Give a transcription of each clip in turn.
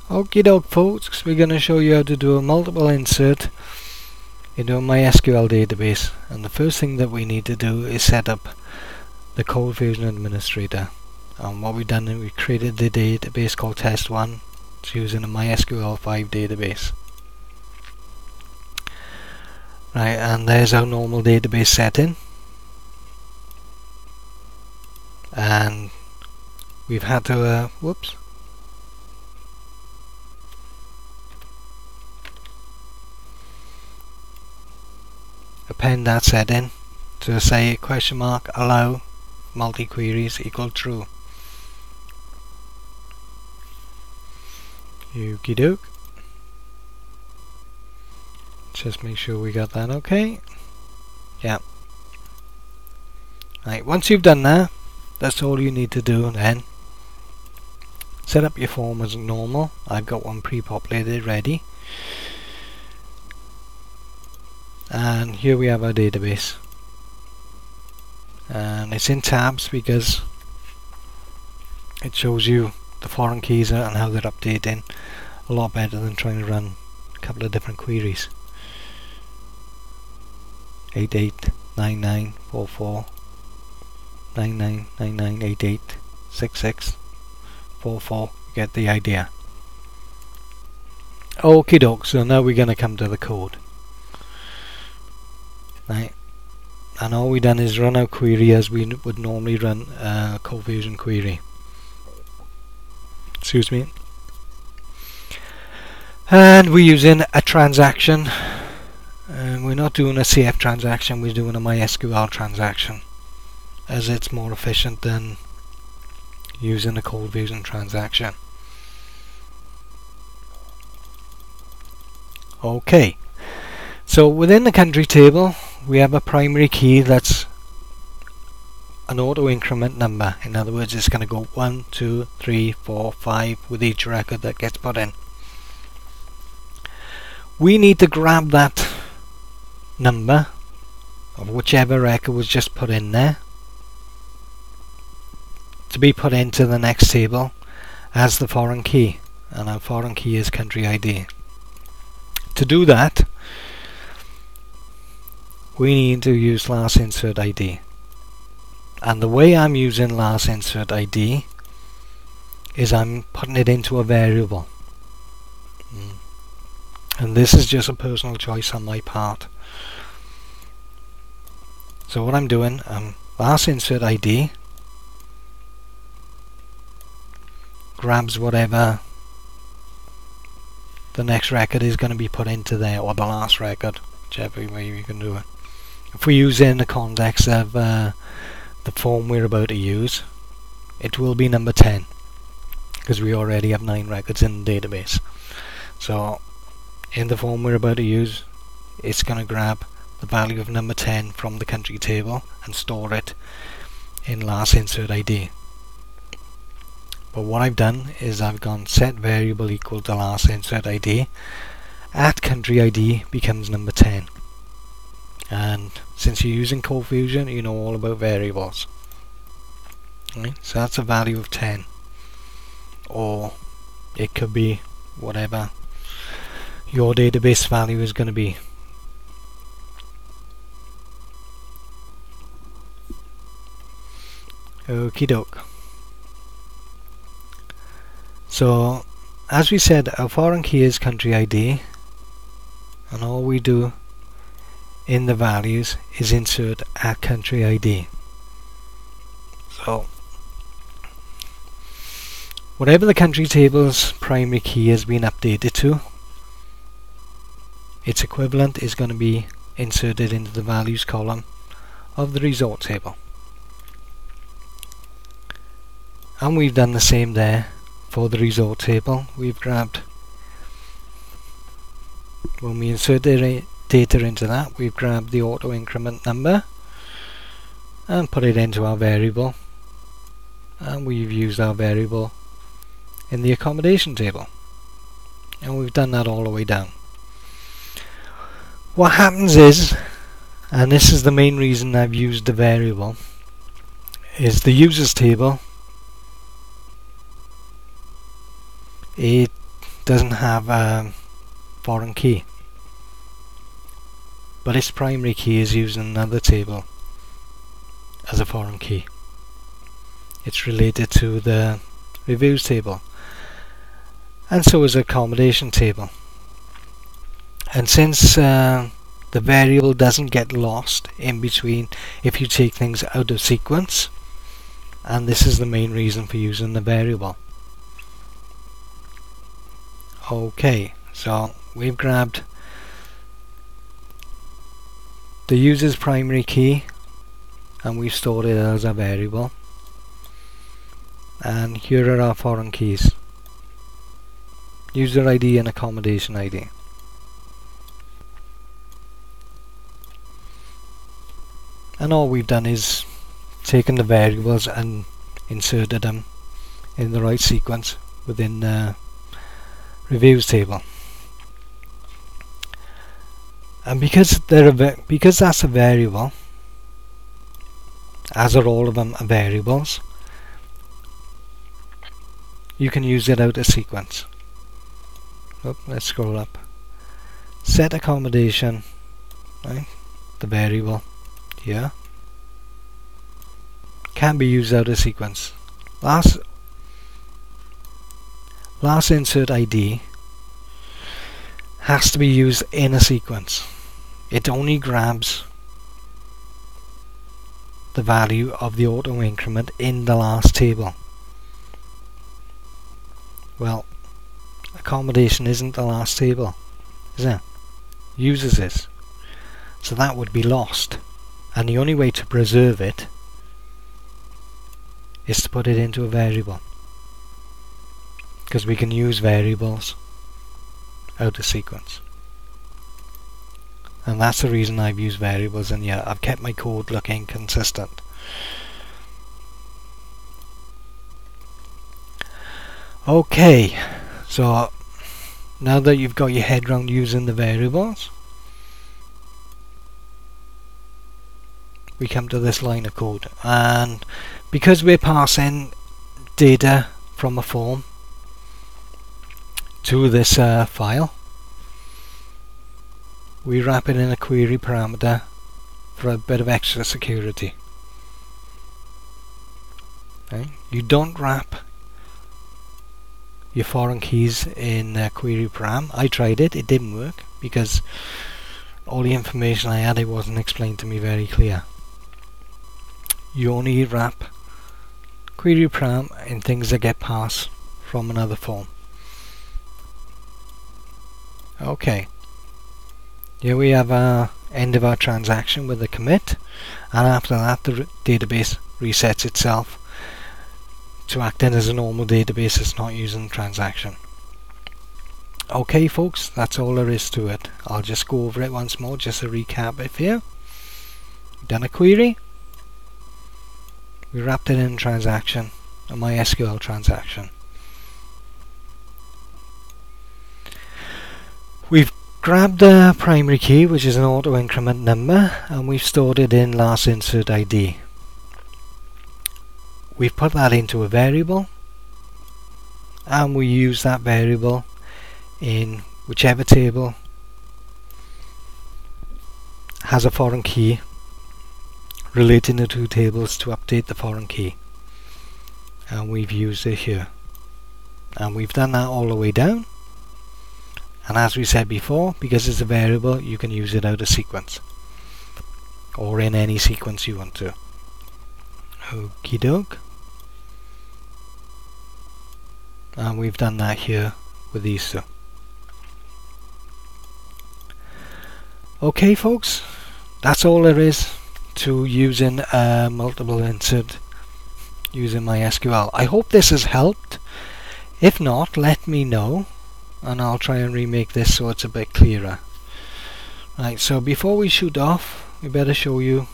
Okie doke folks, we're going to show you how to do a multiple insert into a MySQL database, and the first thing that we need to do is set up the coldfusion administrator. And what we've done is we created the database called test1. It's using a MySQL 5 database. Right, and there's our normal database setting, and we've had to append that setting to say $allow multi-queries equal true. Okie doke. Just make sure we got that okay. Yeah. Right, once you've done that, that's all you need to do then. Set up your form as normal. I've got one pre-populated ready. And here we have our database. And it's in tabs because it shows you the foreign keys and how they're updating a lot better than trying to run a couple of different queries. 889944 999988 6644. Get the idea. Okie doke, so now we're going to come to the code. Right, and all we've done is run our query as we would normally run a coldfusion query. Excuse me. And we're using a transaction. We're not doing a CF transaction, we're doing a MySQL transaction, as it's more efficient than using a coldfusion transaction. Okay, so within the country table we have a primary key that's an auto increment number. In other words, it's going to go 1, 2, 3, 4, 5 with each record that gets put in. We need to grab that number of whichever record was just put in there to be put into the next table as the foreign key, and our foreign key is country ID. To do that, we need to use last insert ID, and the way I'm using last insert ID is I'm putting it into a variable, and this is just a personal choice on my part. So what I'm doing, last insert ID grabs whatever the next record is going to be put into there, or the last record, whichever way you can do it. If we use it in the context of the form we're about to use, it will be number 10 because we already have 9 records in the database. So in the form we're about to use, it's going to grab the value of number 10 from the country table and store it in last insert ID. But what I've done is I've gone set variable equal to last insert ID at country ID becomes number 10. And since you're using coldfusion, you know all about variables. Right? So that's a value of 10, or it could be whatever your database value is going to be. Okie doke. So as we said, our foreign key is country ID, and all we do in the values is insert at country ID. So whatever the country table's primary key has been updated to, its equivalent is going to be inserted into the values column of the result table. And we've done the same there for the result table. We've grabbed, when we insert the data into that, we've grabbed the auto increment number and put it into our variable, and we've used our variable in the accommodation table, and we've done that all the way down. What happens is, and this is the main reason I've used the variable, is the users table, it doesn't have a foreign key, but its primary key is using another table as a foreign key. It's related to the reviews table, and so is the accommodation table. And since the variable doesn't get lost in between if you take things out of sequence, and this is the main reason for using the variable. Okay, so we've grabbed the user's primary key and we've stored it as a variable, and here are our foreign keys: user ID and accommodation ID. And all we've done is taken the variables and inserted them in the right sequence within the reviews table. And because that's a variable, as are all of them are variables, you can use it out of sequence. Let's scroll up. Set accommodation, right? The variable here can be used out of sequence. Last insert ID has to be used in a sequence. It only grabs the value of the auto increment in the last table. Well, accommodation isn't the last table, is it? Users is. So that would be lost. And the only way to preserve it is to put it into a variable, because we can use variables out of sequence. And that's the reason I've used variables, and yeah, I've kept my code looking consistent. Okay, so now that you've got your head around using the variables, we come to this line of code, and because we're passing data from a form to this file, we wrap it in a query parameter for a bit of extra security. Okay. You don't wrap your foreign keys in a query param. I tried it, it didn't work because all the information I had, it wasn't explained to me very clear. You only wrap query param in things that get passed from another form. Okay, here we have our end of our transaction with the commit, and after that the database resets itself to acting as a normal database. It's not using transaction. Okay folks, that's all there is to it. I'll just go over it once more just to recap it here. We've done a query, we wrapped it in transaction, a mysql transaction. We've grabbed the primary key, which is an auto increment number, and we've stored it in last insert ID. We've put that into a variable, and we use that variable in whichever table has a foreign key relating the two tables to update the foreign key, and we've used it here, and we've done that all the way down. And as we said before, because it's a variable, you can use it out of sequence or in any sequence you want to. Okie doke. And we've done that here with these two. Okay folks, that's all there is to using multiple insert using mysql. I hope this has helped. If not, let me know and I'll try and remake this so it's a bit clearer. Right, so before we shoot off, we better show you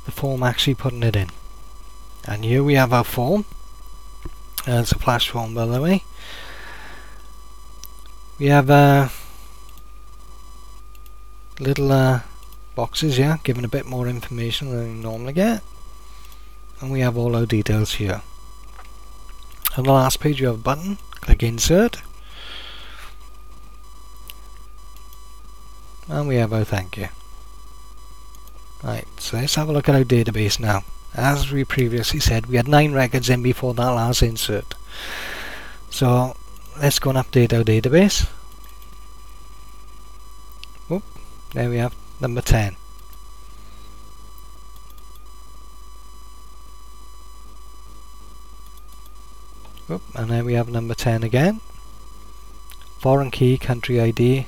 the form actually putting it in. And here we have our form. It's a flash form, by the way. We have little boxes here, giving a bit more information than you normally get. And we have all our details here. On the last page you have a button, Click insert, and we have our thank you. Right, so let's have a look at our database now. As we previously said, we had 9 records in before that last insert. So let's go and update our database. Whoop, there we have number 10. Whoop, and there we have number 10 again. Foreign key, country ID,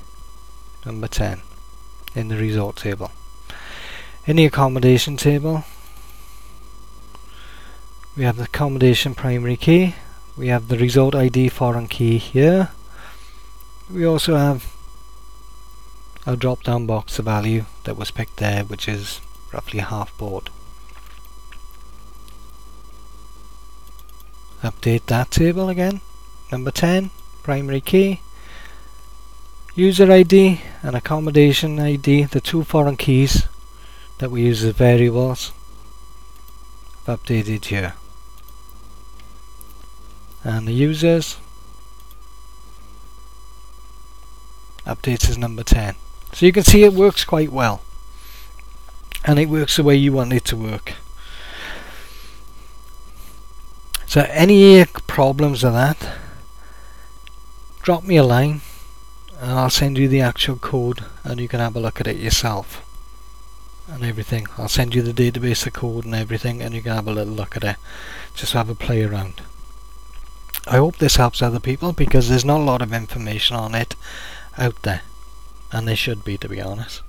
number 10 in the result table. In the accommodation table, we have the accommodation primary key, we have the result ID foreign key here, we also have our drop down box, the value that was picked there, which is roughly half board. Update that table again, number 10, primary key, user ID and accommodation ID, the 2 foreign keys that we use as variables, I've updated here. And the users, updates as number 10. So you can see it works quite well, and it works the way you want it to work. So any problems with that, drop me a line and I'll send you the actual code and you can have a look at it yourself and everything. I'll send you the database, the code and everything, and you can have a little look at it, just have a play around. I hope this helps other people, because there's not a lot of information on it out there, and there should be, to be honest.